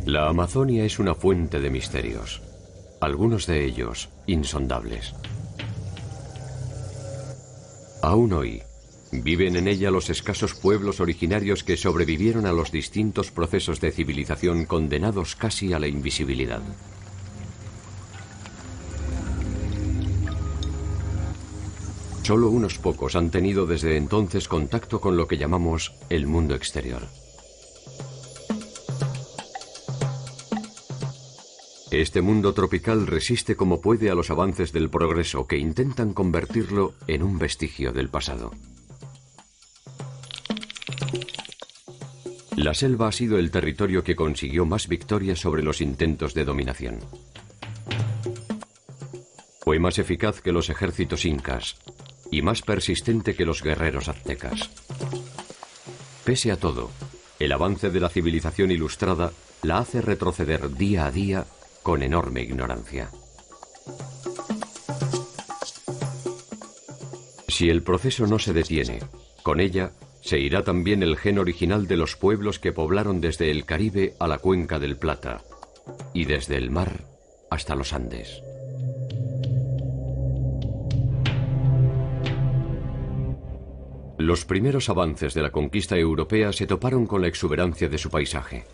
La Amazonia es una fuente de misterios, algunos de ellos insondables. Aún hoy, viven en ella los escasos pueblos originarios que sobrevivieron a los distintos procesos de civilización condenados casi a la invisibilidad. Solo unos pocos han tenido desde entonces contacto con lo que llamamos el mundo exterior. Este mundo tropical resiste como puede a los avances del progreso que intentan convertirlo en un vestigio del pasado. La selva ha sido el territorio que consiguió más victorias sobre los intentos de dominación. Fue más eficaz que los ejércitos incas y más persistente que los guerreros aztecas. Pese a todo, el avance de la civilización ilustrada la hace retroceder día a día con enorme ignorancia. Si el proceso no se detiene, con ella se irá también el gen original de los pueblos que poblaron desde el Caribe a la Cuenca del Plata y desde el mar hasta los Andes. Los primeros avances de la conquista europea se toparon con la exuberancia de su paisaje.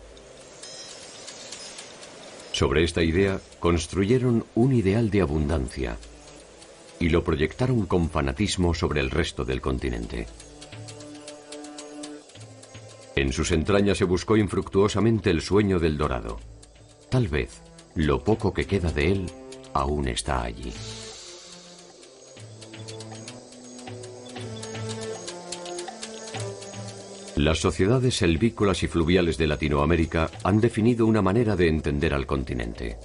Sobre esta idea construyeron un ideal de abundancia y lo proyectaron con fanatismo sobre el resto del continente. En sus entrañas se buscó infructuosamente el sueño del dorado. Tal vez lo poco que queda de él aún está allí. Las sociedades selvícolas y fluviales de Latinoamérica han definido una manera de entender al continente.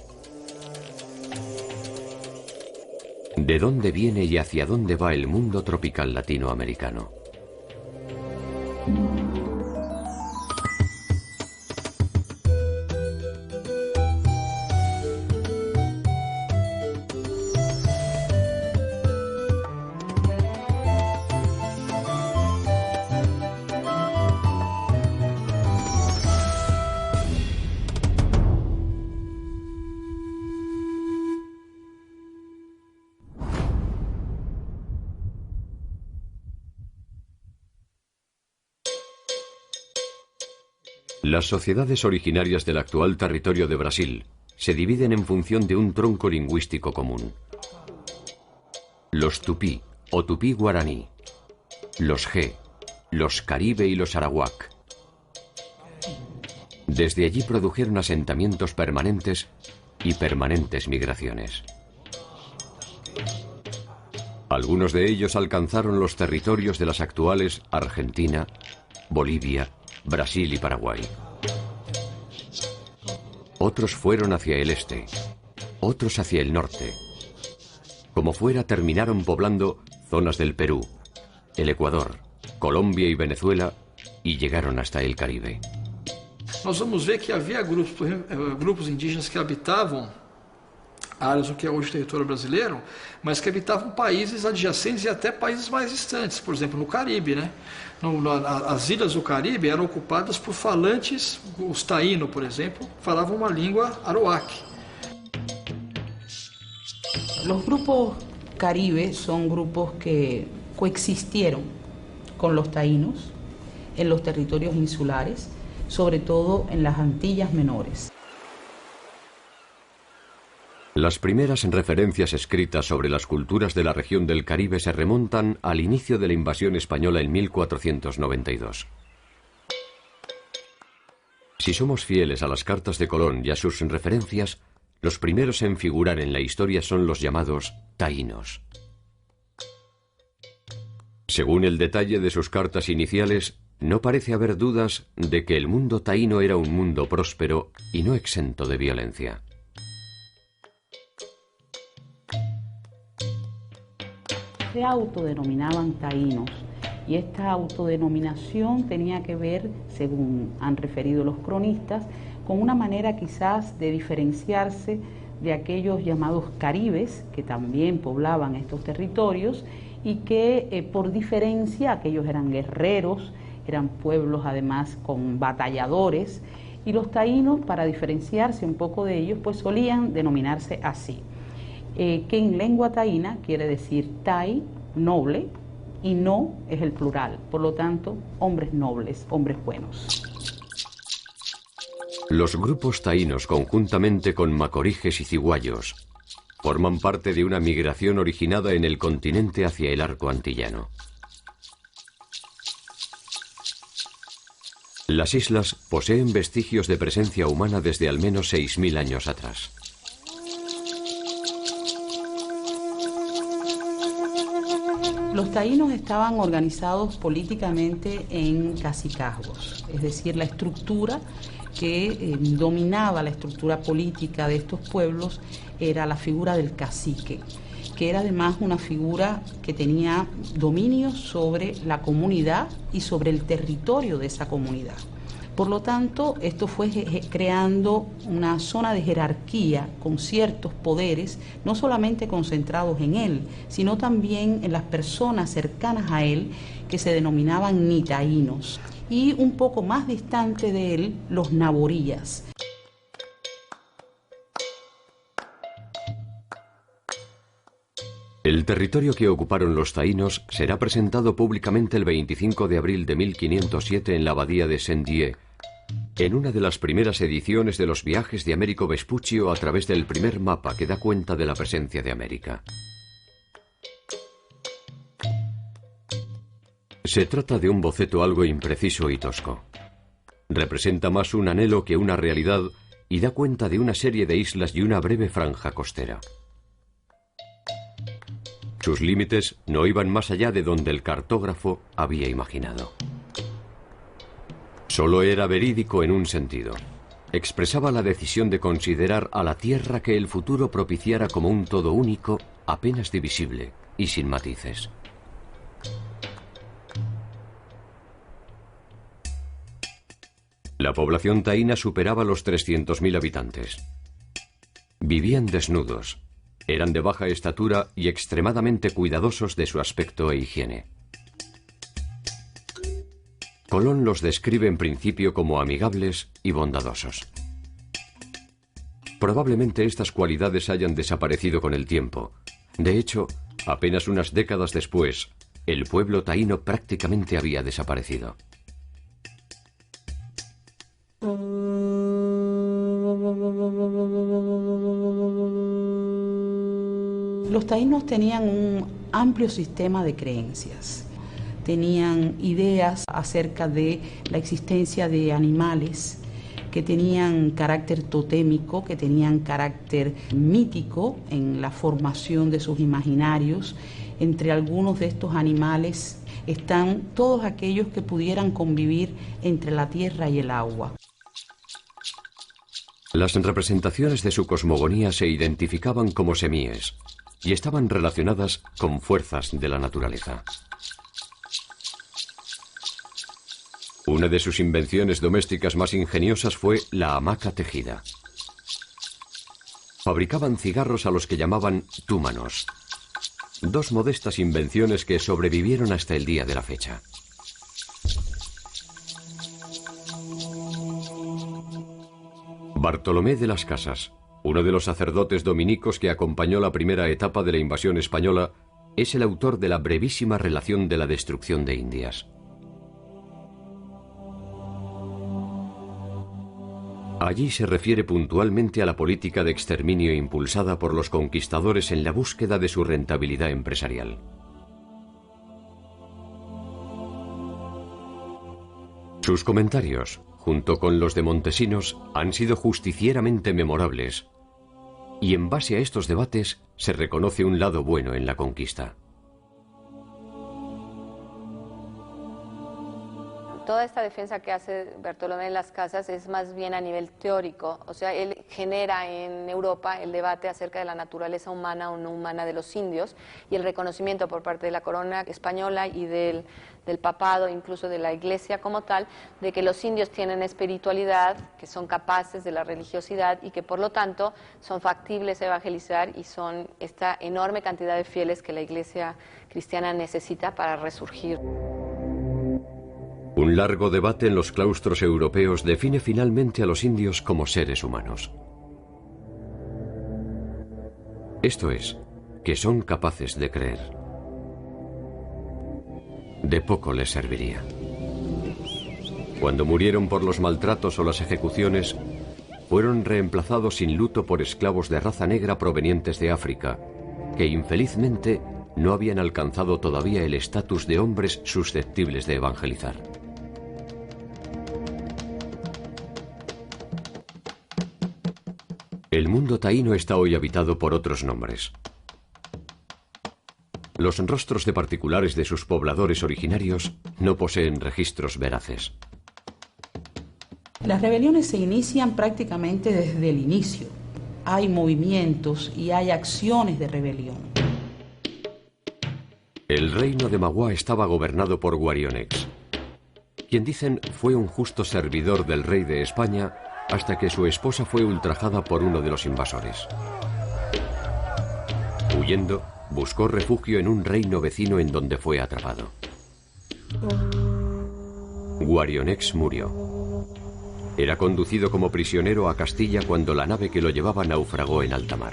¿De dónde viene y hacia dónde va el mundo tropical latinoamericano? Las sociedades originarias del actual territorio de Brasil se dividen en función de un tronco lingüístico común. Los tupí o tupí guaraní, los G, los caribe y los arawak. Desde allí produjeron asentamientos permanentes y permanentes migraciones. Algunos de ellos alcanzaron los territorios de las actuales Argentina, Bolivia, Brasil y Paraguay. Otros fueron hacia el este, otros hacia el norte. Como fuera, terminaron poblando zonas del Perú, el Ecuador, Colombia y Venezuela y llegaron hasta el Caribe. Nós vamos ver que havia grupos indígenas que habitavam áreas do que é hoje o território brasileiro, mas que habitavam países adjacentes e até países mais distantes, por exemplo, no Caribe, né? As ilhas do Caribe eram ocupadas por falantes, os taíno, por exemplo, falavam uma língua arawak. Los grupos caribe son grupos que coexistieron con los taínos en los territorios insulares, sobre todo en las Antillas Menores. Las primeras referencias escritas sobre las culturas de la región del Caribe se remontan al inicio de la invasión española en 1492. Si somos fieles a las cartas de Colón y a sus referencias, los primeros en figurar en la historia son los llamados taínos. Según el detalle de sus cartas iniciales, no parece haber dudas de que el mundo taíno era un mundo próspero y no exento de violencia. Se autodenominaban taínos y esta autodenominación tenía que ver, según han referido los cronistas, con una manera quizás de diferenciarse de aquellos llamados caribes que también poblaban estos territorios y que por diferencia aquellos eran guerreros eran pueblos además con batalladores, y los taínos, para diferenciarse un poco de ellos, pues solían denominarse así, que en lengua taína quiere decir tai, noble, y no es el plural, por lo tanto, hombres nobles, hombres buenos. Los grupos taínos, conjuntamente con macoriges y ciguayos, forman parte de una migración originada en el continente hacia el arco antillano. Las islas poseen vestigios de presencia humana desde al menos 6.000 años atrás. Los taínos estaban organizados políticamente en cacicazgos, es decir, la estructura que dominaba la estructura política de estos pueblos era la figura del cacique, que era además una figura que tenía dominio sobre la comunidad y sobre el territorio de esa comunidad. Por lo tanto, esto fue creando una zona de jerarquía con ciertos poderes, no solamente concentrados en él, sino también en las personas cercanas a él, que se denominaban nitaínos, y un poco más distante de él, los naborías. El territorio que ocuparon los taínos será presentado públicamente el 25 de abril de 1507 en la abadía de Saint-Dié, en una de las primeras ediciones de los viajes de Américo Vespuccio a través del primer mapa que da cuenta de la presencia de América. Se trata de un boceto algo impreciso y tosco. Representa más un anhelo que una realidad y da cuenta de una serie de islas y una breve franja costera. Sus límites no iban más allá de donde el cartógrafo había imaginado. Solo era verídico en un sentido. Expresaba la decisión de considerar a la Tierra que el futuro propiciara como un todo único, apenas divisible y sin matices. La población taína superaba los 300.000 habitantes. Vivían desnudos. Eran de baja estatura y extremadamente cuidadosos de su aspecto e higiene. Colón los describe en principio como amigables y bondadosos. Probablemente estas cualidades hayan desaparecido con el tiempo. De hecho, apenas unas décadas después, el pueblo taíno prácticamente había desaparecido. Los taínos tenían un amplio sistema de creencias, tenían ideas acerca de la existencia de animales que tenían carácter totémico, que tenían carácter mítico en la formación de sus imaginarios. Entre algunos de estos animales están todos aquellos que pudieran convivir entre la tierra y el agua. Las representaciones de su cosmogonía se identificaban como semíes y estaban relacionadas con fuerzas de la naturaleza. Una de sus invenciones domésticas más ingeniosas fue la hamaca tejida. Fabricaban cigarros a los que llamaban túmanos, dos modestas invenciones que sobrevivieron hasta el día de la fecha. Bartolomé de las Casas, uno de los sacerdotes dominicos que acompañó la primera etapa de la invasión española, es el autor de la brevísima relación de la destrucción de Indias. Allí se refiere puntualmente a la política de exterminio impulsada por los conquistadores en la búsqueda de su rentabilidad empresarial. Sus comentarios, junto con los de Montesinos, han sido justicieramente memorables, y en base a estos debates se reconoce un lado bueno en la conquista. Toda esta defensa que hace Bartolomé de las Casas es más bien a nivel teórico, o sea, él genera en Europa el debate acerca de la naturaleza humana o no humana de los indios y el reconocimiento por parte de la corona española y del papado, incluso de la iglesia como tal, de que los indios tienen espiritualidad, que son capaces de la religiosidad y que por lo tanto son factibles a evangelizar y son esta enorme cantidad de fieles que la iglesia cristiana necesita para resurgir. Un largo debate en los claustros europeos define finalmente a los indios como seres humanos. Esto es, que son capaces de creer. De poco les serviría. Cuando murieron por los maltratos o las ejecuciones, fueron reemplazados sin luto por esclavos de raza negra provenientes de África, que infelizmente no habían alcanzado todavía el estatus de hombres susceptibles de evangelizar. El mundo taíno está hoy habitado por otros nombres. Los rostros de particulares de sus pobladores originarios no poseen registros veraces. Las rebeliones se inician prácticamente desde el inicio. Hay movimientos y hay acciones de rebelión. El reino de Magua estaba gobernado por Guarionex, quien dicen fue un justo servidor del rey de España hasta que su esposa fue ultrajada por uno de los invasores. Huyendo, buscó refugio en un reino vecino en donde fue atrapado. Guarionex murió. Era conducido como prisionero a Castilla cuando la nave que lo llevaba naufragó en alta mar.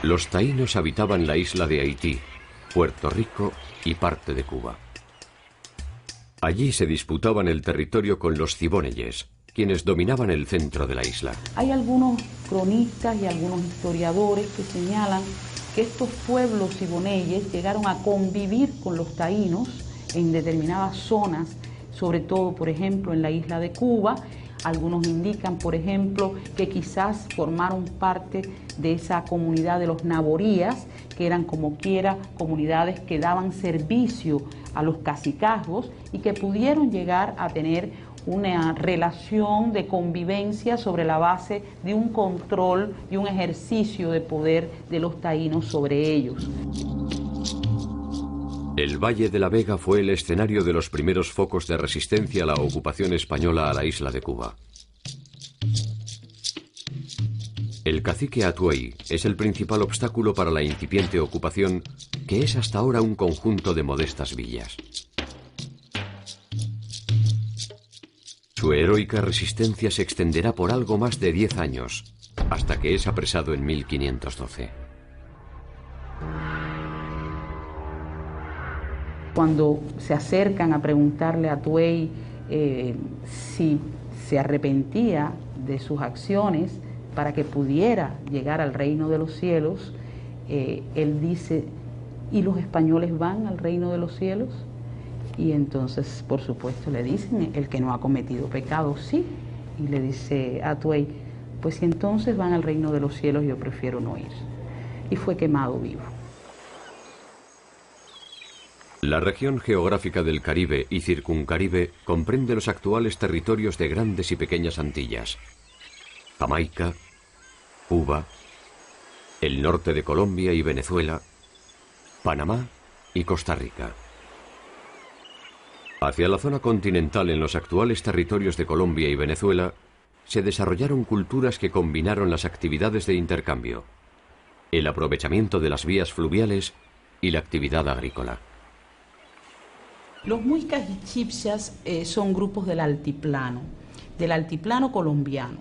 Los taínos habitaban la isla de Haití, Puerto Rico y parte de Cuba. Allí se disputaban el territorio con los ciboneyes, quienes dominaban el centro de la isla. Hay algunos cronistas y algunos historiadores que señalan que estos pueblos ciboneyes llegaron a convivir con los taínos en determinadas zonas, sobre todo, por ejemplo, en la isla de Cuba. Algunos indican, por ejemplo, que quizás formaron parte de esa comunidad de los naborías, que eran como quiera comunidades que daban servicio a los cacicazgos y que pudieron llegar a tener una relación de convivencia sobre la base de un control y un ejercicio de poder de los taínos sobre ellos. El Valle de la Vega fue el escenario de los primeros focos de resistencia a la ocupación española a la isla de Cuba. El cacique Atuey es el principal obstáculo para la incipiente ocupación, que es hasta ahora un conjunto de modestas villas. Su heroica resistencia se extenderá por algo más de 10 años, hasta que es apresado en 1512. Cuando se acercan a preguntarle a Atuey si se arrepentía de sus acciones para que pudiera llegar al reino de los cielos, él dice, ¿y los españoles van al reino de los cielos? Y entonces, por supuesto, le dicen, el que no ha cometido pecado, sí. Y le dice a Atuey, pues si entonces van al reino de los cielos, yo prefiero no ir. Y fue quemado vivo. La región geográfica del Caribe y Circuncaribe comprende los actuales territorios de Grandes y Pequeñas Antillas, Jamaica, Cuba, el norte de Colombia y Venezuela, Panamá y Costa Rica. Hacia la zona continental, en los actuales territorios de Colombia y Venezuela, se desarrollaron culturas que combinaron las actividades de intercambio, el aprovechamiento de las vías fluviales y la actividad agrícola. Los muiscas y chipchas son grupos del altiplano colombiano.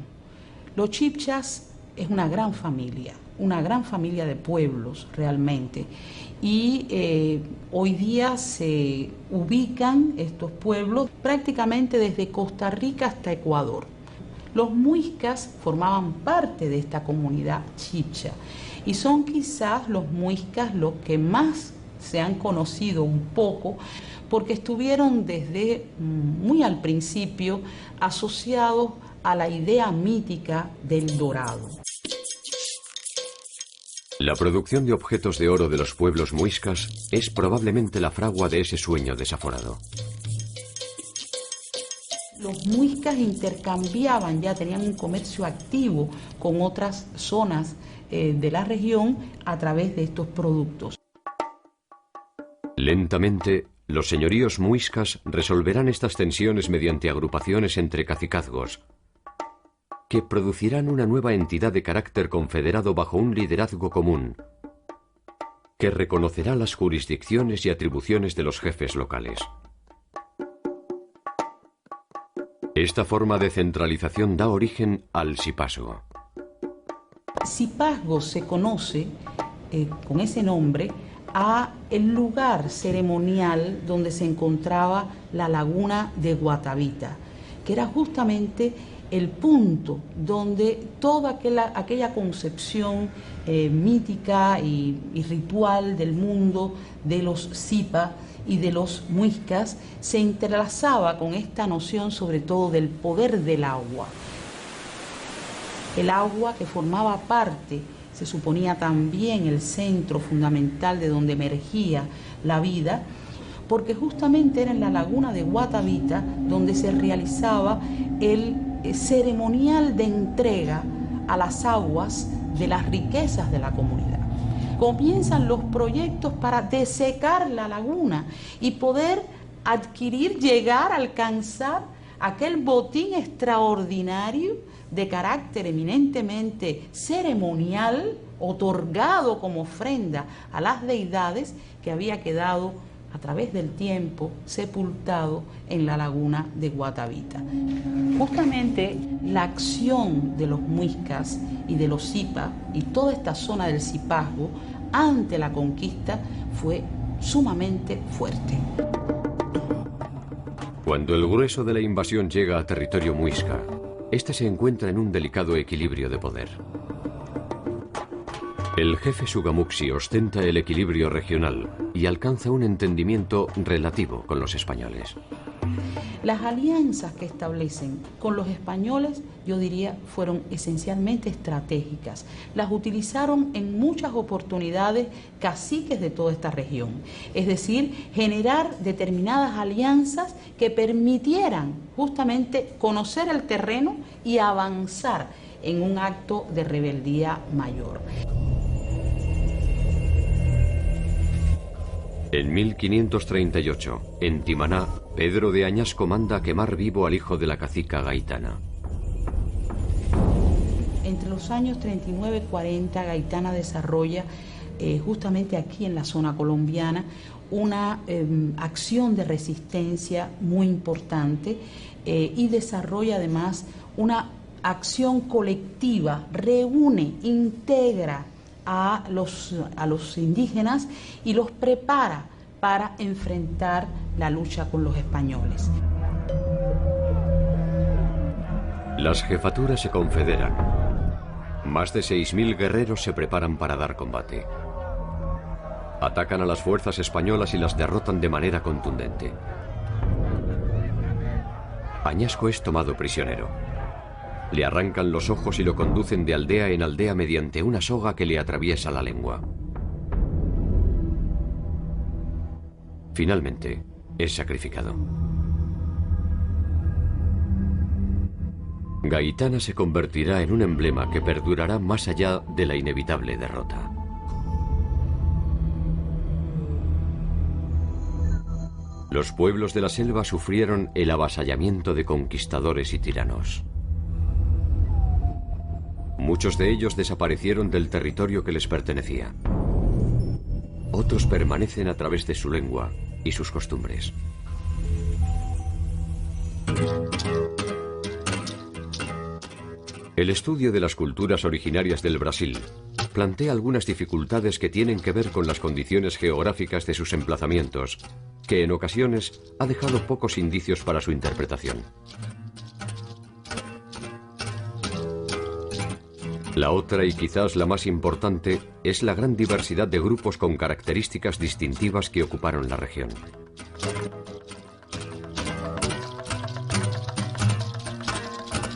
Los chipchas es una gran familia de pueblos realmente. Y hoy día se ubican estos pueblos prácticamente desde Costa Rica hasta Ecuador. Los muiscas formaban parte de esta comunidad chipcha y son quizás los muiscas los que más se han conocido un poco porque estuvieron desde muy al principio asociados a la idea mítica del dorado. La producción de objetos de oro de los pueblos muiscas es probablemente la fragua de ese sueño desaforado. Los muiscas intercambiaban, ya tenían un comercio activo con otras zonas de la región a través de estos productos. Lentamente, los señoríos muiscas resolverán estas tensiones mediante agrupaciones entre cacicazgos, que producirán una nueva entidad de carácter confederado bajo un liderazgo común, que reconocerá las jurisdicciones y atribuciones de los jefes locales. Esta forma de centralización da origen al Zipazgo. Zipazgo se conoce con ese nombre a el lugar ceremonial donde se encontraba la laguna de Guatavita, que era justamente el punto donde toda aquella concepción mítica y ritual del mundo de los Zipa y de los muiscas se entrelazaba con esta noción sobre todo del poder del agua. El agua que formaba parte, se suponía también el centro fundamental de donde emergía la vida, porque justamente era en la laguna de Guatavita donde se realizaba el ceremonial de entrega a las aguas de las riquezas de la comunidad. Comienzan los proyectos para desecar la laguna y poder adquirir, llegar a alcanzar aquel botín extraordinario de carácter eminentemente ceremonial, otorgado como ofrenda a las deidades, que había quedado a través del tiempo sepultado en la laguna de Guatavita. Justamente la acción de los muiscas y de los Zipa y toda esta zona del Zipazgo ante la conquista fue sumamente fuerte. Cuando el grueso de la invasión llega a territorio muisca, este se encuentra en un delicado equilibrio de poder. El jefe Sugamuxi ostenta el equilibrio regional y alcanza un entendimiento relativo con los españoles. Las alianzas que establecen con los españoles, yo diría, fueron esencialmente estratégicas. Las utilizaron en muchas oportunidades caciques de toda esta región. Es decir, generar determinadas alianzas que permitieran justamente conocer el terreno y avanzar en un acto de rebeldía mayor. En 1538, en Timaná, Pedro de Añasco manda a quemar vivo al hijo de la cacica Gaitana. Entre los años 39 y 40, Gaitana desarrolla justamente aquí en la zona colombiana una acción de resistencia muy importante y desarrolla además una acción colectiva, reúne, integra a los indígenas y los prepara para enfrentar la lucha con los españoles. Las jefaturas se confederan. Más de 6.000 guerreros se preparan para dar combate. Atacan a las fuerzas españolas y las derrotan de manera contundente. Añasco es tomado prisionero. Le arrancan los ojos y lo conducen de aldea en aldea mediante una soga que le atraviesa la lengua. Finalmente, es sacrificado. Gaitana se convertirá en un emblema que perdurará más allá de la inevitable derrota. Los pueblos de la selva sufrieron el avasallamiento de conquistadores y tiranos. Muchos de ellos desaparecieron del territorio que les pertenecía. Otros permanecen a través de su lengua y sus costumbres. El estudio de las culturas originarias del Brasil plantea algunas dificultades que tienen que ver con las condiciones geográficas de sus emplazamientos, que en ocasiones ha dejado pocos indicios para su interpretación. La otra, y quizás la más importante, es la gran diversidad de grupos con características distintivas que ocuparon la región.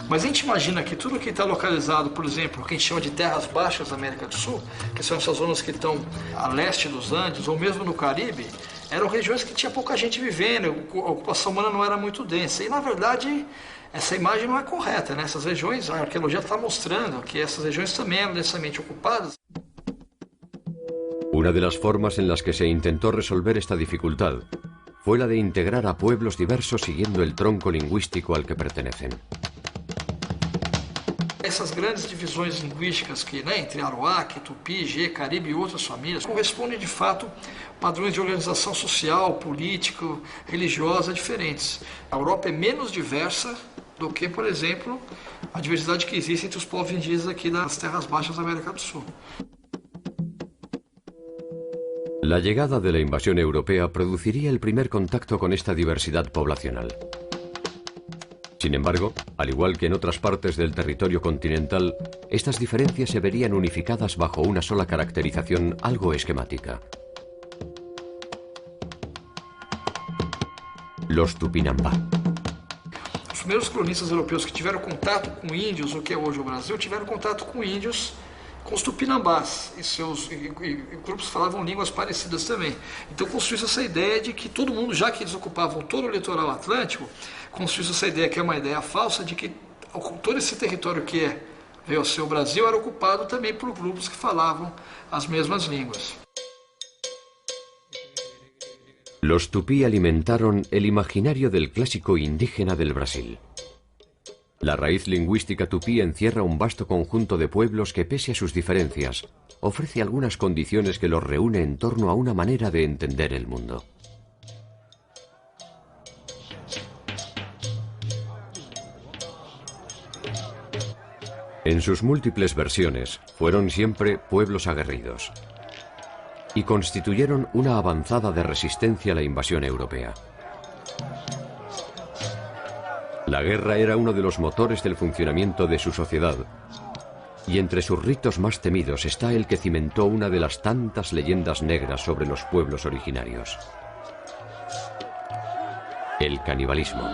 Mas a gente imagina que tudo que está localizado, por exemplo, o que a gente chama de terras baixas da América do Sul, que são essas zonas que estão a leste dos Andes, ou mesmo no Caribe, eram regiões que tinha pouca gente vivendo, a ocupação humana não era muito densa. E, na verdade, essa imagem não é correta, né? Essas regiões, a arqueologia está mostrando que essas regiões também eram densamente ocupadas. Una de las formas en las que se intentó resolver esta dificultad fue la de integrar a pueblos diversos siguiendo el tronco lingüístico al que pertenecen. Essas grandes divisões linguísticas que, entre Arawak, Tupi, Gê, Caribe e outras famílias correspondem de fato a padrões de organização social, política, religiosa diferentes. A Europa é menos diversa do que, por exemplo, a diversidade que existe entre os povos indígenas aqui das terras baixas da América do Sul. La llegada de la invasión europea produciría el primer contacto con esta diversidad poblacional. Sin embargo, al igual que en otras partes del territorio continental, estas diferencias se verían unificadas bajo una sola caracterización algo esquemática. Los Tupinambá. Os primeiros cronistas europeus que tiveram contato com índios, o que é hoje o Brasil, tiveram contato com índios, com os tupinambás, e grupos falavam línguas parecidas também. Então construiu essa ideia de que todo mundo, já que eles ocupavam todo o litoral atlântico, construiu essa ideia, que é uma ideia falsa, de que todo esse território que veio a ser o Brasil era ocupado também por grupos que falavam as mesmas línguas. Los tupí alimentaron el imaginario del clásico indígena del Brasil. La raíz lingüística tupí encierra un vasto conjunto de pueblos que, pese a sus diferencias, ofrece algunas condiciones que los reúne en torno a una manera de entender el mundo. En sus múltiples versiones, fueron siempre pueblos aguerridos y constituyeron una avanzada de resistencia a la invasión europea. La guerra era uno de los motores del funcionamiento de su sociedad, y entre sus ritos más temidos está el que cimentó una de las tantas leyendas negras sobre los pueblos originarios: el canibalismo.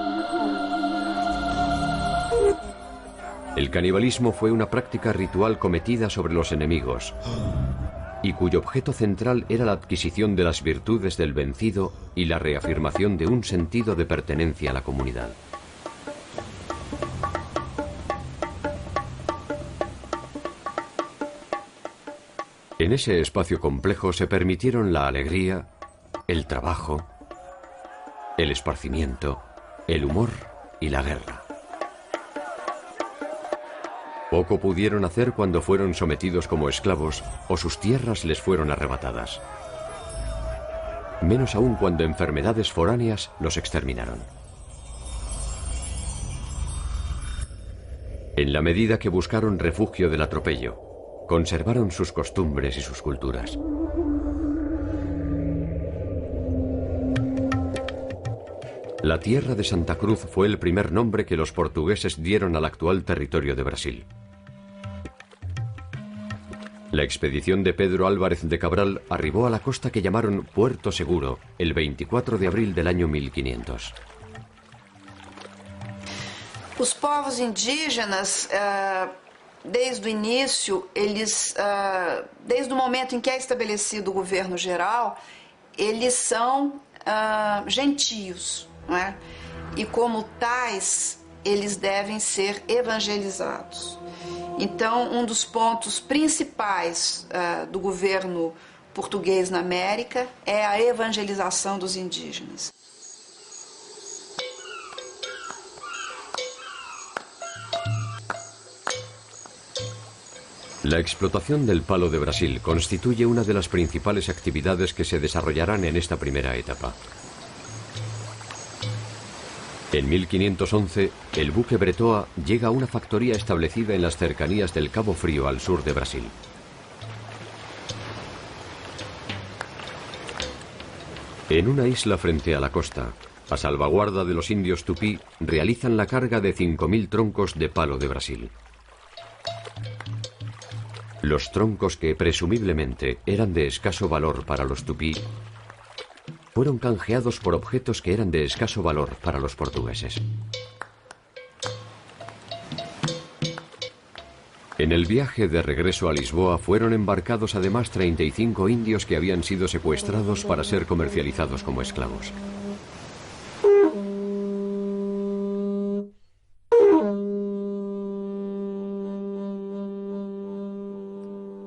El canibalismo fue una práctica ritual cometida sobre los enemigos, y cuyo objeto central era la adquisición de las virtudes del vencido y la reafirmación de un sentido de pertenencia a la comunidad. En ese espacio complejo se permitieron la alegría, el trabajo, el esparcimiento, el humor y la guerra. Poco pudieron hacer cuando fueron sometidos como esclavos o sus tierras les fueron arrebatadas. Menos aún cuando enfermedades foráneas los exterminaron. En la medida que buscaron refugio del atropello, conservaron sus costumbres y sus culturas. La tierra de Santa Cruz fue el primer nombre que los portugueses dieron al actual territorio de Brasil. La expedición de Pedro Álvarez de Cabral arribó a la costa que llamaron Puerto Seguro el 24 de abril del año 1500. Os povos indígenas, desde o início, desde o momento em que é estabelecido o governo geral, eles são gentios, não é? E como tais, eles devem ser evangelizados. Então, dos pontos principais do governo português na América é a evangelização dos indígenas. La explotación del palo de Brasil constituye una de las principales actividades que se desarrollarán en esta primera etapa. En 1511, el buque Bretoa llega a una factoría establecida en las cercanías del Cabo Frío al sur de Brasil. En una isla frente a la costa, a salvaguarda de los indios tupí, realizan la carga de 5.000 troncos de palo de Brasil. Los troncos, que presumiblemente eran de escaso valor para los tupí, fueron canjeados por objetos que eran de escaso valor para los portugueses. En el viaje de regreso a Lisboa fueron embarcados además 35 indios que habían sido secuestrados para ser comercializados como esclavos.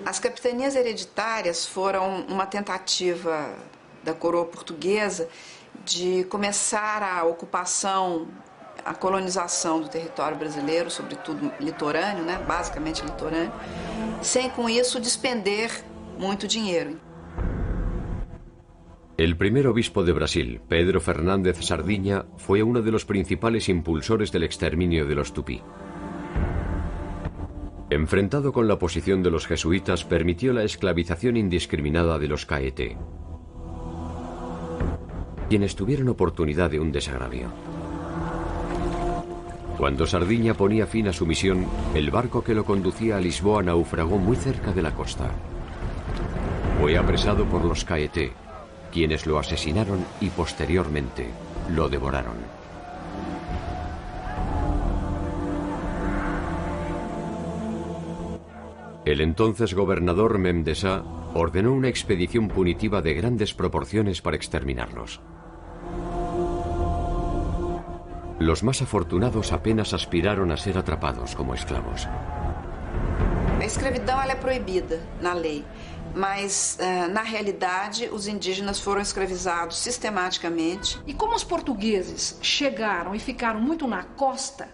As capitanias hereditárias foram uma tentativa da coroa portuguesa de começar a ocupação a colonização do território brasileiro, sobretudo litorâneo, né, basicamente litorâneo, sem com isso despender muito dinheiro. El primer obispo de Brasil, Pedro Fernández Sardiña, fue uno de los principales impulsores del exterminio de los tupí. Enfrentado con la posición de los jesuitas, permitió la esclavización indiscriminada de los caeté, quienes tuvieron oportunidad de un desagravio. Cuando Sardiña ponía fin a su misión, el barco que lo conducía a Lisboa naufragó muy cerca de la costa. Fue apresado por los caeté, quienes lo asesinaron y posteriormente lo devoraron. El entonces gobernador Mem de Sa ordenó una expedición punitiva de grandes proporciones para exterminarlos. Los más afortunados apenas aspiraron a ser atrapados como esclavos. A escravidão ela é proibida na lei, mas na realidade os indígenas foram escravizados sistematicamente. E como os portugueses chegaram e ficaram muito na costa,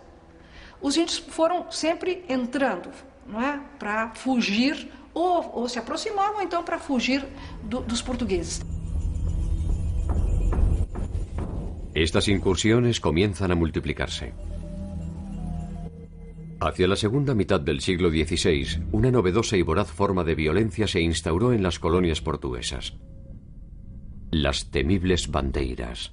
os índios foram sempre entrando, não é, para fugir ou se aproximavam então para fugir dos portugueses. Estas incursiones comienzan a multiplicarse. Hacia la segunda mitad del siglo XVI, una novedosa y voraz forma de violencia se instauró en las colonias portuguesas: las temibles bandeiras.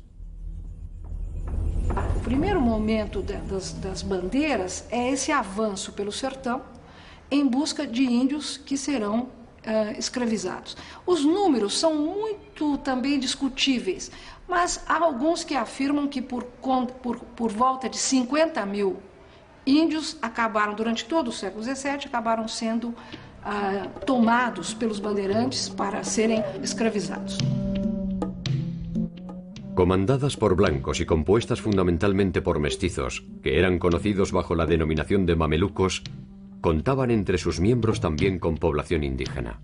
O primeiro momento das bandeiras é esse avanço pelo sertão em busca de índios que serão escravizados. Os números são muito também discutíveis, mas há alguns que afirmam que por volta de 50 mil índios acabaram, durante todo o século XVII, acabaram sendo tomados pelos bandeirantes para serem escravizados. Comandadas por blancos y compuestas fundamentalmente por mestizos, que eran conocidos bajo la denominación de mamelucos, contaban entre sus miembros también con población indígena.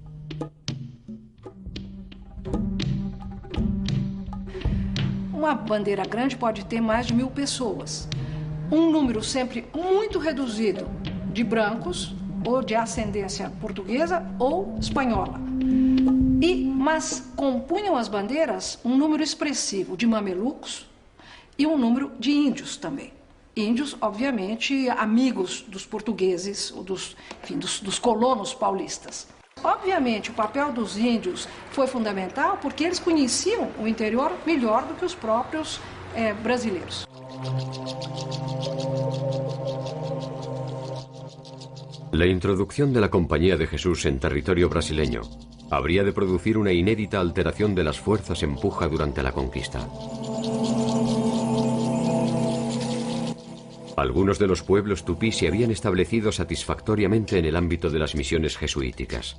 Uma bandeira grande pode ter mais de 1000 pessoas. Um número sempre muito reduzido de brancos ou de ascendência portuguesa ou espanhola. Mas compunham as bandeiras um número expressivo de mamelucos e um número de índios também. Índios, obviamente, amigos dos portugueses, ou dos colonos paulistas. Obviamente, o papel dos índios foi fundamental porque eles conheciam o interior melhor do que os próprios brasileiros. La introducción de la Compañía de Jesús en territorio brasileño habría de producir una inédita alteración de las fuerzas en puja durante la conquista. Algunos de los pueblos tupí se habían establecido satisfactoriamente en el ámbito de las misiones jesuíticas.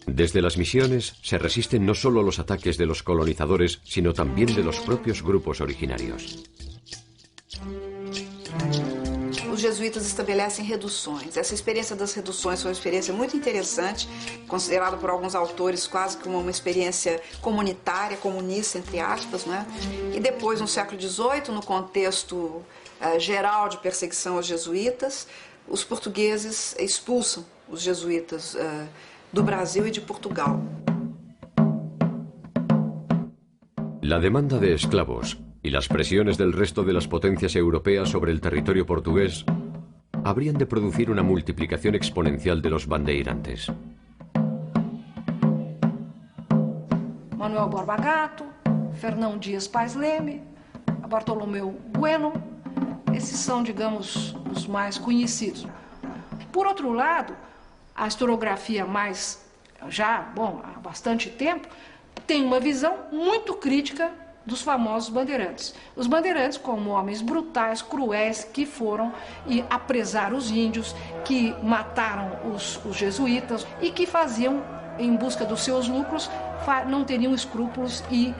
Desde las misiones se resisten no solo los ataques de los colonizadores, sino también de los propios grupos originarios. Os jesuítas estabelecem reduções. Essa experiência das reduções foi uma experiência muito interessante, considerada por alguns autores quase como uma experiência comunitária, comunista, entre aspas, né? E depois, no século XVIII, no contexto geral de perseguição aos jesuítas, os portugueses expulsam os jesuítas do Brasil e de Portugal. La demanda de esclavos y las presiones del resto de las potencias europeas sobre el territorio portugués habrían de producir una multiplicación exponencial de los bandeirantes. Manuel Borba Gato, Fernão Dias Pais Leme, Bartolomeu Bueno, esses são, digamos, os mais conhecidos. Por outro lado, a historiografia há bastante tempo, tem uma visão muito crítica dos famosos bandeirantes. Os bandeirantes como homens brutais, cruéis, que foram apresar os índios, que mataram os jesuítas e que faziam, em busca dos seus lucros, não teriam escrúpulos e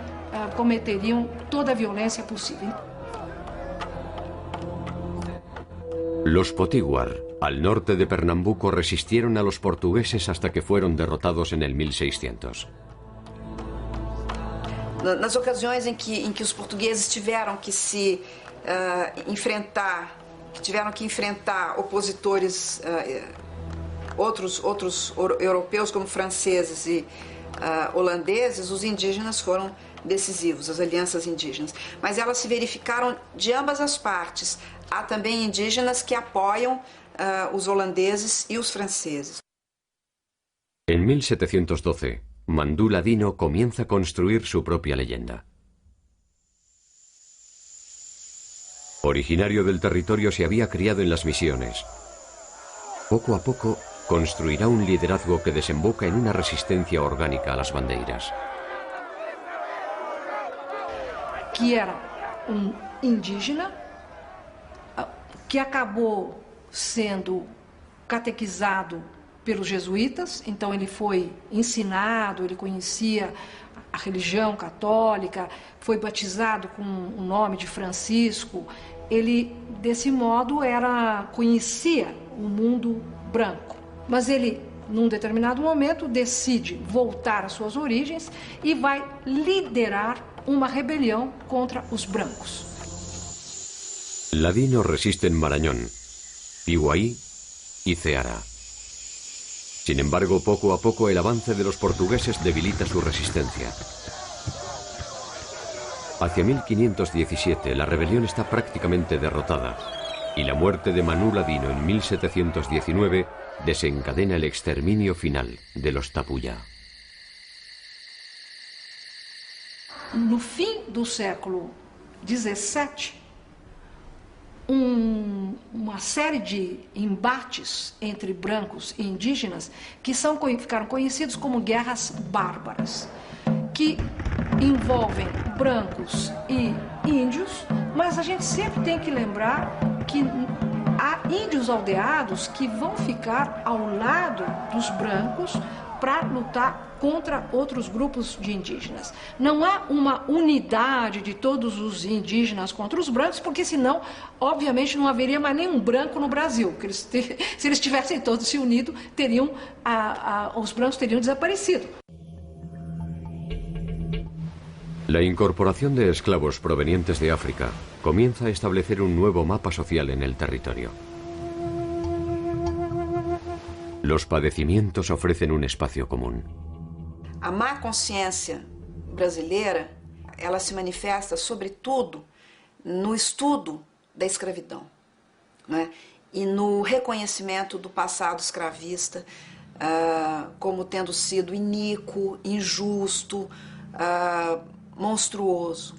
cometeriam toda a violência possível. Los potiguar, al norte de Pernambuco, resistieron a los portugueses hasta que fueron derrotados en el 1600. nas ocasiões em que os portugueses tiveram que se enfrentar, opositores, outros europeus como franceses e holandeses, os indígenas foram decisivos, as alianças indígenas. Mas elas se verificaram de ambas as partes. Há também indígenas que apoiam os holandeses e os franceses. En 1712, Mandú Ladino comienza a construir su propia leyenda. Originario del territorio, se había criado en las misiones. Poco a poco construirá un liderazgo que desemboca en una resistencia orgánica a las bandeiras. Que era indígena, que acabou sendo catequizado pelos jesuítas, então ele foi ensinado, ele conhecia a religião católica, foi batizado com o nome de Francisco. Ele, desse modo, conhecia o mundo branco. Mas ele, num determinado momento, decide voltar às suas origens e vai liderar uma rebelião contra os brancos. Ladino resiste en Marañón, Piguaí y Ceará. Sin embargo, poco a poco el avance de los portugueses debilita su resistencia. Hacia 1517 la rebelión está prácticamente derrotada y la muerte de Manu Ladino en 1719 desencadena el exterminio final de los Tapuya. No fim do século XVII, uma série de embates entre brancos e indígenas que ficaram conhecidos como guerras bárbaras, que envolvem brancos e índios, mas a gente sempre tem que lembrar que há índios aldeados que vão ficar ao lado dos brancos para lutar contra outros grupos de indígenas. Não há uma unidade de todos os indígenas contra os brancos, porque senão, obviamente, não haveria mais nenhum branco no Brasil. Porque se eles tivessem todos se unido, os brancos teriam desaparecido. La incorporación de esclavos provenientes de África comienza a establecer un nuevo mapa social en el territorio. Los padecimientos ofrecen un espacio común. A má consciência brasileira, ela se manifesta sobretudo no estudo da escravidão, né? E no reconhecimento do passado escravista como tendo sido iníquo, injusto, monstruoso.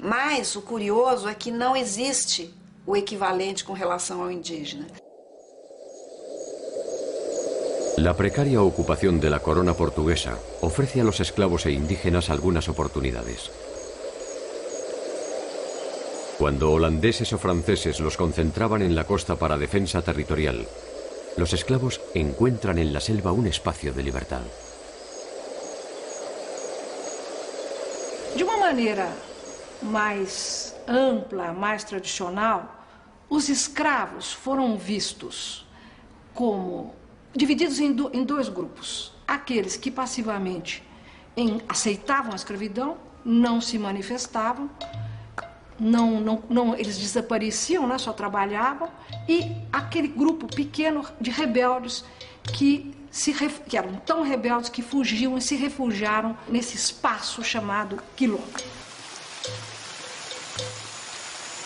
Mas o curioso é que não existe o equivalente com relação ao indígena. La precaria ocupación de la corona portuguesa ofrece a los esclavos e indígenas algunas oportunidades. Cuando holandeses o franceses los concentraban en la costa para defensa territorial, los esclavos encuentran en la selva un espacio de libertad. De uma maneira mais ampla, mais tradicional, os escravos foram vistos como divididos em dois grupos. Aqueles que passivamente aceitavam a escravidão, não se manifestavam, eles desapareciam, né, só trabalhavam, e aquele grupo pequeno de rebeldes que eram tão rebeldes que fugiam e se refugiaram nesse espaço chamado quilombo.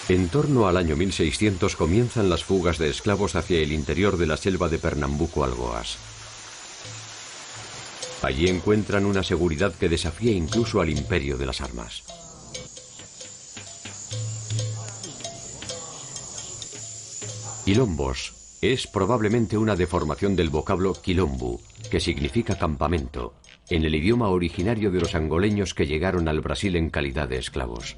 En torno al año 1600 comienzan las fugas de esclavos hacia el interior de la selva de Pernambuco-Algoas. Allí encuentran una seguridad que desafía incluso al imperio de las armas. Quilombos es probablemente una deformación del vocablo quilombo, que significa campamento, en el idioma originario de los angoleños que llegaron al Brasil en calidad de esclavos.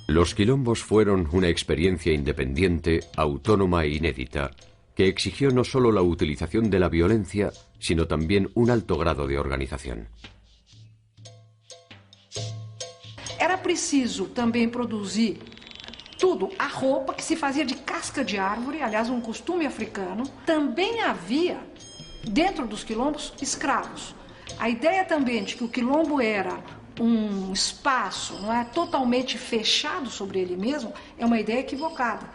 Los quilombos fueron una experiencia independiente, autónoma e inédita, que exigió no solo la utilización de la violencia, sino también un alto grado de organización. Era preciso também produzir tudo, a roupa que se fazia de casca de árvore, aliás, um costume africano. Também havia dentro dos quilombos, escravos. A ideia também de que o quilombo era um espaço, não é, totalmente fechado sobre ele mesmo, é uma ideia equivocada.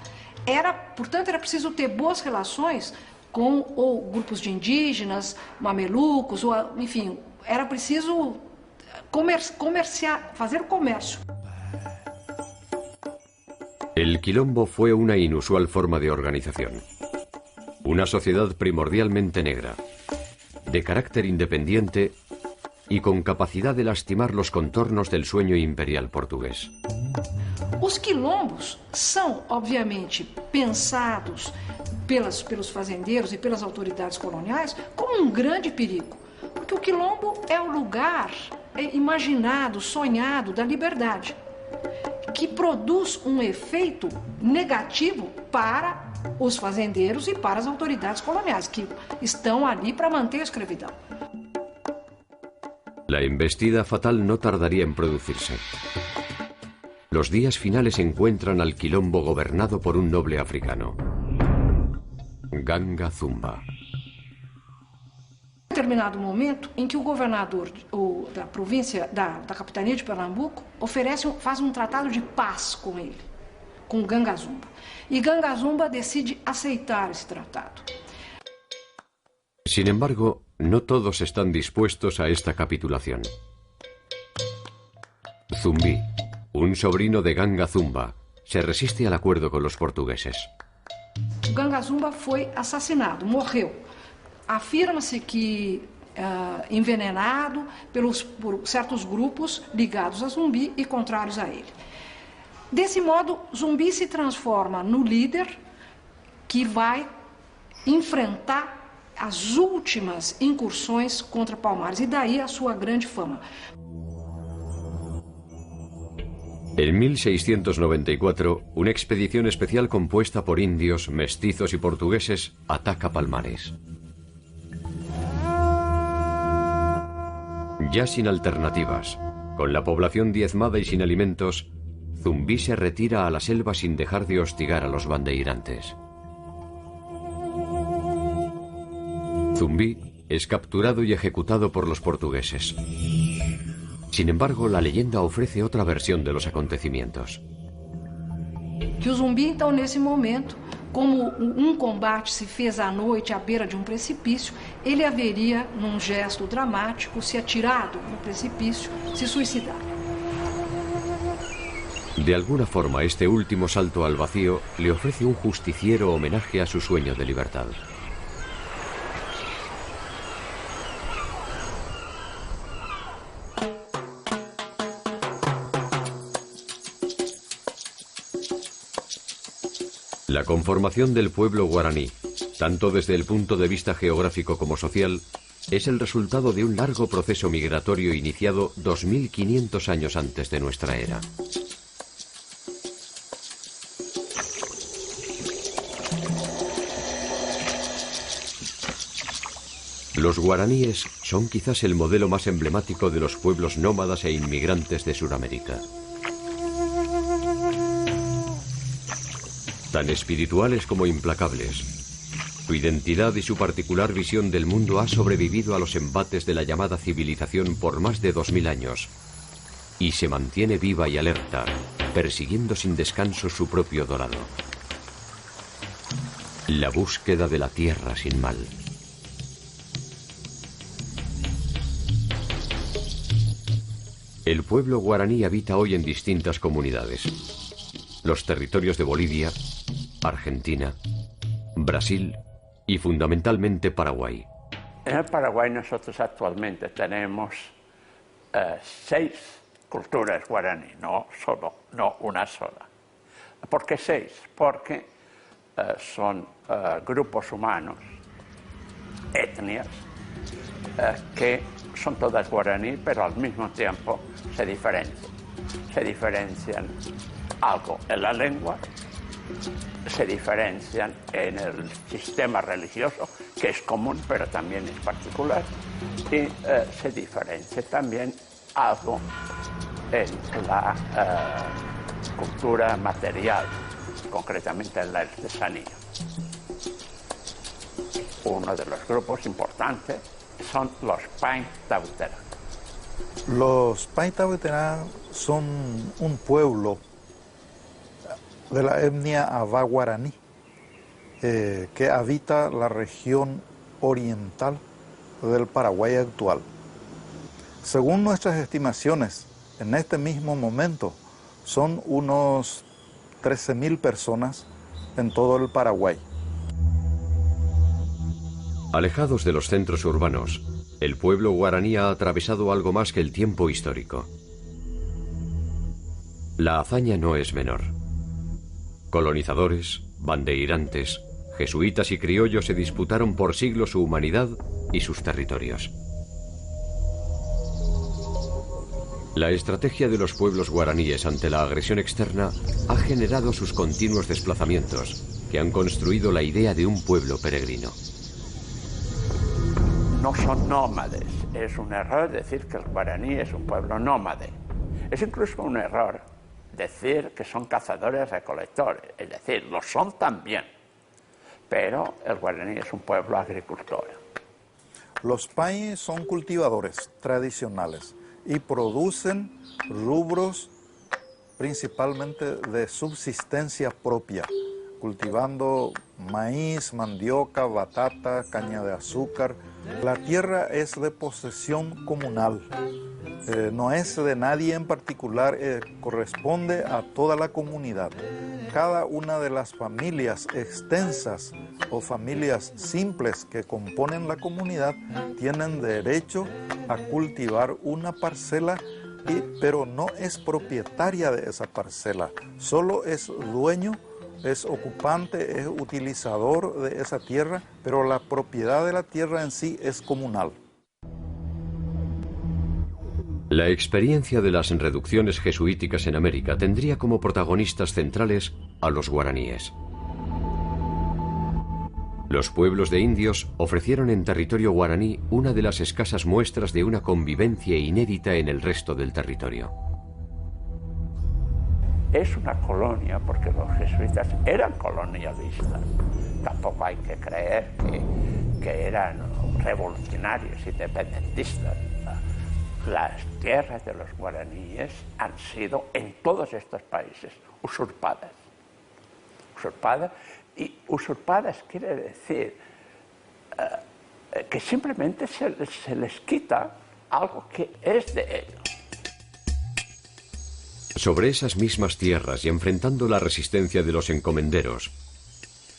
Portanto, era preciso ter boas relações com ou grupos de indígenas, mamelucos, ou, enfim, era preciso fazer o comércio. El quilombo fue una inusual forma de organización. Una sociedad primordialmente negra, de carácter independiente y con capacidad de lastimar los contornos del sueño imperial portugués. Os quilombos são, obviamente, pensados pelos fazendeiros e pelas autoridades coloniais como um grande perigo, porque o quilombo é o lugar imaginado, sonhado da liberdade, que produz um efeito negativo para os fazendeiros e para as autoridades coloniais, que estão ali para manter a escravidão. La embestida fatal no tardaría en producirse. Los días finales encuentran al quilombo gobernado por un noble africano, Ganga Zumba. Em determinado momento em que o governador da província, da capitania de Pernambuco, faz um tratado de paz com ele, com Ganga Zumba. E Ganga Zumba decide aceitar esse tratado. Sin embargo, no todos están dispuestos a esta capitulación. Zumbi, un sobrino de Ganga Zumba, se resiste al acuerdo con los portugueses. Ganga Zumba foi assassinado, morreu. Afirma-se que envenenado por certos grupos ligados a Zumbi e contrários a ele. Desse modo, Zumbi se transforma no líder que vai enfrentar as últimas incursões contra Palmares, e daí a sua grande fama. En 1694, una expedición especial compuesta por indios, mestizos y portugueses ataca Palmares. Ya sin alternativas, con la población diezmada y sin alimentos, Zumbi se retira a la selva sin dejar de hostigar a los bandeirantes. Zumbi es capturado y ejecutado por los portugueses. Sin embargo, la leyenda ofrece otra versión de los acontecimientos. Que o Zumbi, então, nesse momento, como combate se fez à noite à beira de precipício, ele haveria, num gesto dramático, se atirado no precipício, se suicidado. De alguna forma, este último salto al vacío le ofrece un justiciero homenaje a su sueño de libertad. La conformación del pueblo guaraní, tanto desde el punto de vista geográfico como social, es el resultado de un largo proceso migratorio iniciado 2500 años antes de nuestra era. Los guaraníes son quizás el modelo más emblemático de los pueblos nómadas e inmigrantes de Sudamérica. Tan espirituales como implacables, su identidad y su particular visión del mundo ha sobrevivido a los embates de la llamada civilización por más de 2000 años y se mantiene viva y alerta, persiguiendo sin descanso su propio dorado. La búsqueda de la tierra sin mal. El pueblo guaraní habita hoy en distintas comunidades. Los territorios de Bolivia, Argentina, Brasil y fundamentalmente Paraguay. En el Paraguay nosotros actualmente tenemos 6 culturas guaraní, no una sola. ¿Por qué 6? Porque son grupos humanos, etnias, que son todas guaraní, pero al mismo tiempo se diferencian. Se diferencian algo en la lengua, se diferencian en el sistema religioso, que es común pero también es particular, y se diferencia también algo en la cultura material, concretamente en la artesanía. uno de los grupos importantes son los Paintauterán. Los Paintauterán son un pueblo de la etnia Avá guaraní que habita la región oriental del Paraguay actual. Según nuestras estimaciones, en este mismo momento son unos 13.000 personas en todo el Paraguay. Alejados de los centros urbanos, el pueblo guaraní ha atravesado algo más que el tiempo histórico. La hazaña no es menor. Colonizadores, bandeirantes, jesuitas y criollos se disputaron por siglos su humanidad y sus territorios. La estrategia de los pueblos guaraníes ante la agresión externa ha generado sus continuos desplazamientos, que han construido la idea de un pueblo peregrino. No son nómades. Es un error decir que el guaraní es un pueblo nómade. Es incluso un error decir que son cazadores-recolectores. Es decir, lo son también. Pero el guaraní es un pueblo agricultor. Los Pai son cultivadores tradicionales y producen rubros principalmente de subsistencia propia, cultivando maíz, mandioca, batata, caña de azúcar. La tierra es de posesión comunal, no es de nadie en particular, corresponde a toda la comunidad. Cada una de las familias extensas o familias simples que componen la comunidad tienen derecho a cultivar una parcela, pero no es propietaria de esa parcela, solo es dueño, es ocupante, es utilizador de esa tierra, pero la propiedad de la tierra en sí es comunal. La experiencia de las reducciones jesuíticas en América tendría como protagonistas centrales a los guaraníes. Los pueblos de indios ofrecieron en territorio guaraní una de las escasas muestras de una convivencia inédita en el resto del territorio. Es una colonia porque los jesuitas eran colonialistas. Tampoco hay que creer que eran revolucionarios, independentistas. Las tierras de los guaraníes han sido en todos estos países usurpadas. Y usurpadas quiere decir que simplemente se les quita algo que es de ellos. Sobre esas mismas tierras y enfrentando la resistencia de los encomenderos,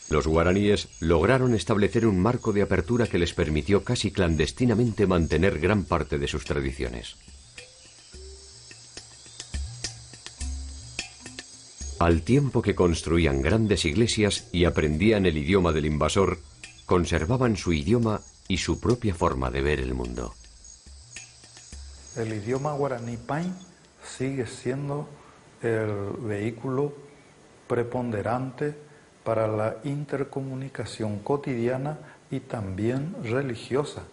los guaraníes lograron establecer un marco de apertura que les permitió casi clandestinamente mantener gran parte de sus tradiciones. Al tiempo que construían grandes iglesias y aprendían el idioma del invasor, conservaban su idioma y su propia forma de ver el mundo. El idioma guaraní Pai sigue siendo el vehículo preponderante para la intercomunicación cotidiana y también religiosa.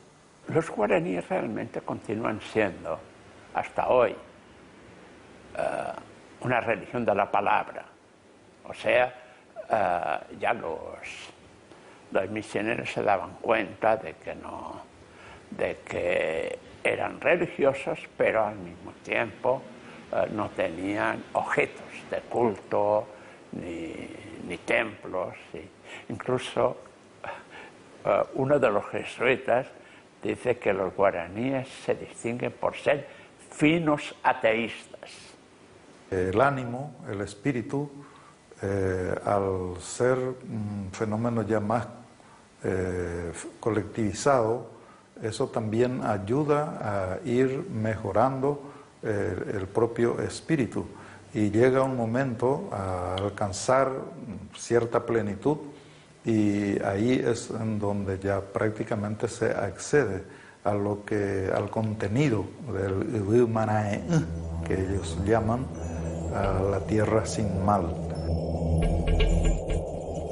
Los guaraníes realmente continúan siendo, hasta hoy, una religión de la palabra. O sea, ya los misioneros se daban cuenta de que eran religiosos, pero al mismo tiempo no tenían objetos de culto ni templos. Incluso uno de los jesuitas dice que los guaraníes se distinguen por ser finos ateístas. El ánimo, el espíritu, al ser un fenómeno ya más colectivizado, eso también ayuda a ir mejorando el propio espíritu y llega un momento a alcanzar cierta plenitud y ahí es en donde ya prácticamente se accede al contenido del Ubumanae, que ellos llaman a la tierra sin mal.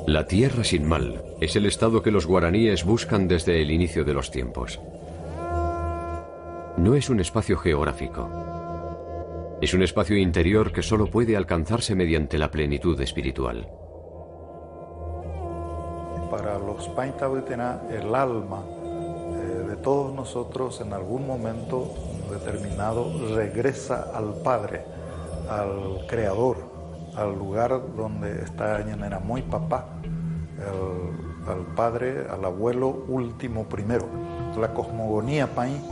La tierra sin mal es el estado que los guaraníes buscan desde el inicio de los tiempos. No es un espacio geográfico. Es un espacio interior que solo puede alcanzarse mediante la plenitud espiritual. para los Paintabitená, el alma de todos nosotros en algún momento determinado regresa al Padre, al Creador, al lugar donde está Ñaneramói Papá, al Padre, al Abuelo último primero. La cosmogonía Pain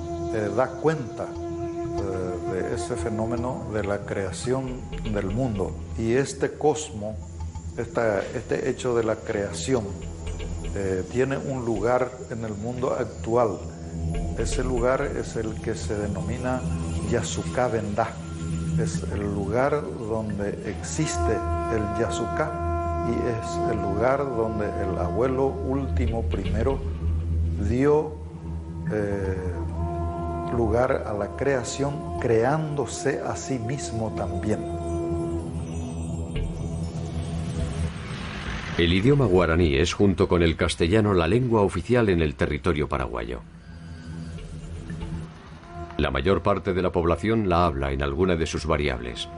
da cuenta de ese fenómeno de la creación del mundo. Y este cosmo, este hecho de la creación, tiene un lugar en el mundo actual. Ese lugar es el que se denomina Yasuká Vendá. Es el lugar donde existe el Yasuká y es el lugar donde el Abuelo último primero dio lugar a la creación, creándose a sí mismo también. El idioma guaraní es, junto con el castellano, la lengua oficial en el territorio paraguayo. La mayor parte de la población la habla en alguna de sus variables.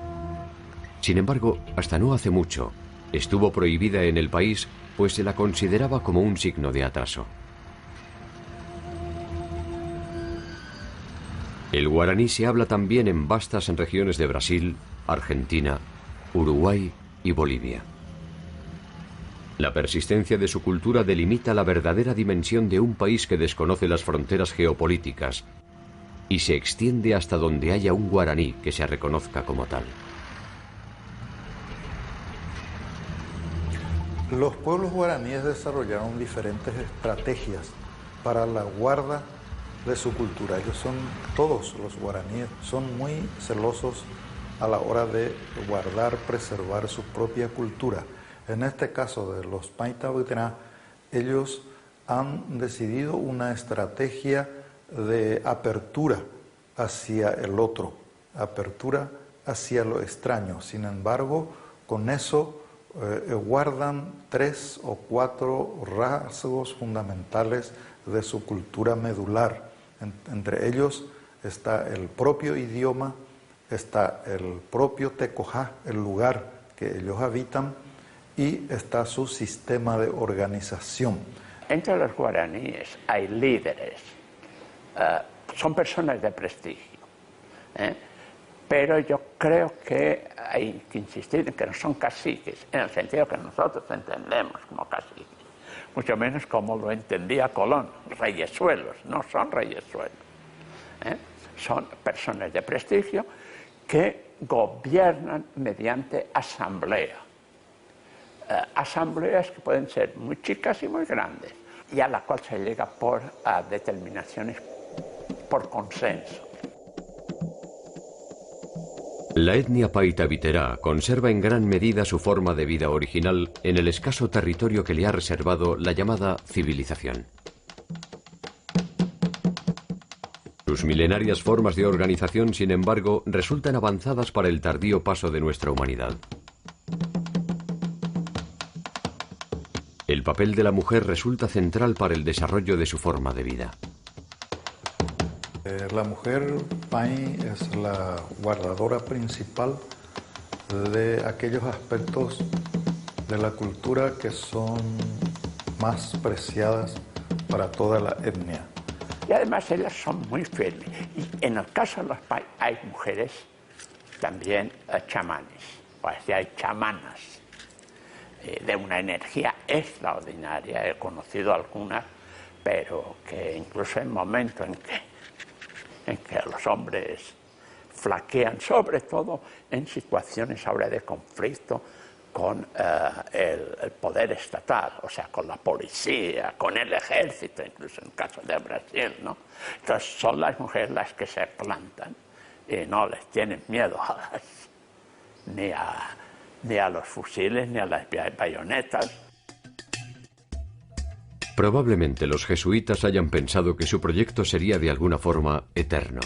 Sin embargo, hasta no hace mucho, estuvo prohibida en el país, pues se la consideraba como un signo de atraso. El guaraní se habla también en vastas regiones de Brasil, Argentina, Uruguay y Bolivia. La persistencia de su cultura delimita la verdadera dimensión de un país que desconoce las fronteras geopolíticas y se extiende hasta donde haya un guaraní que se reconozca como tal. Los pueblos guaraníes desarrollaron diferentes estrategias para la guarda de su cultura. Ellos son, todos los guaraníes, son muy celosos a la hora de guardar, preservar su propia cultura. En este caso de los Paintabitená, ellos han decidido una estrategia de apertura hacia el otro, apertura hacia lo extraño. Sin embargo, con eso guardan 3 o 4 rasgos fundamentales de su cultura medular. Entre ellos está el propio idioma, está el propio Tecojá, el lugar que ellos habitan, y está su sistema de organización. Entre los guaraníes hay líderes, son personas de prestigio, pero yo creo que hay que insistir en que no son caciques, en el sentido que nosotros entendemos como caciques, mucho menos como lo entendía Colón, reyesuelos, no son reyesuelos, son personas de prestigio que gobiernan mediante asamblea. Asambleas que pueden ser muy chicas y muy grandes, y a la cual se llega por determinaciones por consenso. La etnia Paintabiterá conserva en gran medida su forma de vida original en el escaso territorio que le ha reservado la llamada civilización. Sus milenarias formas de organización, sin embargo, resultan avanzadas para el tardío paso de nuestra humanidad. El papel de la mujer resulta central para el desarrollo de su forma de vida. La mujer Pain es la guardadora principal de aquellos aspectos de la cultura que son más preciadas para toda la etnia. Y además ellas son muy firmes. Y en el caso de los Pain hay mujeres también chamanes, o sea, hay chamanas de una energía extraordinaria. He conocido algunas, pero que incluso en momentos en que los hombres flaquean, sobre todo en situaciones ahora de conflicto con el poder estatal, o sea, con la policía, con el ejército, incluso en el caso de Brasil, ¿no? Entonces son las mujeres las que se plantan y no les tienen miedo ni a los fusiles, ni a las bayonetas. Probablemente los jesuitas hayan pensado que su proyecto sería de alguna forma eterno.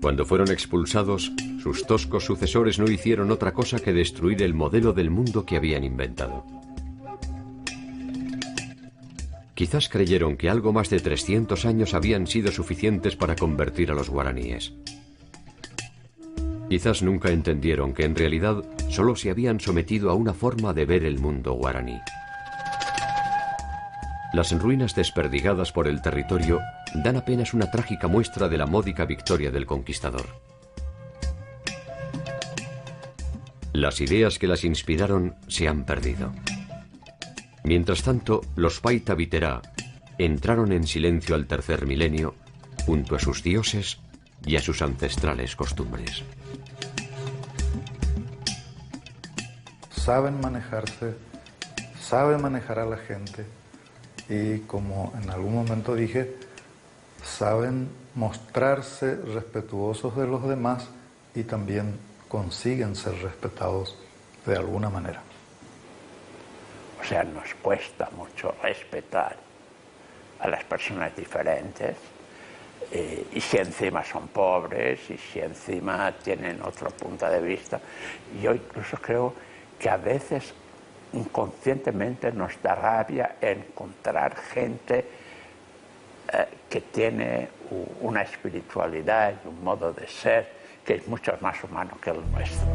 Cuando fueron expulsados, sus toscos sucesores no hicieron otra cosa que destruir el modelo del mundo que habían inventado. Quizás creyeron que algo más de 300 años habían sido suficientes para convertir a los guaraníes. Quizás nunca entendieron que en realidad solo se habían sometido a una forma de ver el mundo guaraní. Las ruinas desperdigadas por el territorio dan apenas una trágica muestra de la módica victoria del conquistador. Las ideas que las inspiraron se han perdido. Mientras tanto, los Paita Viterá entraron en silencio al tercer milenio junto a sus dioses y a sus ancestrales costumbres. Saben manejarse, saben manejar a la gente y, como en algún momento dije, saben mostrarse respetuosos de los demás y también consiguen ser respetados de alguna manera. O sea, nos cuesta mucho respetar a las personas diferentes, y si encima son pobres, y si encima tienen otro punto de vista. Yo incluso creo que a veces inconscientemente nos da rabia encontrar gente que tiene una espiritualidad y un modo de ser que es mucho más humano que el nuestro.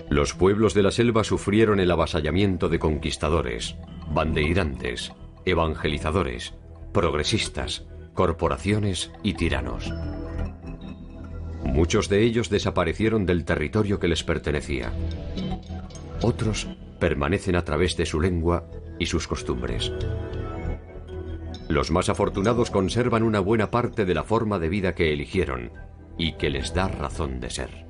Los pueblos de la selva sufrieron el avasallamiento de conquistadores, bandeirantes, evangelizadores, progresistas, corporaciones y tiranos. Muchos de ellos desaparecieron del territorio que les pertenecía. Otros permanecen a través de su lengua y sus costumbres. Los más afortunados conservan una buena parte de la forma de vida que eligieron y que les da razón de ser.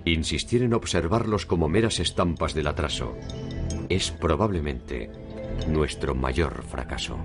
Insistir en observarlos como meras estampas del atraso es probablemente nuestro mayor fracaso.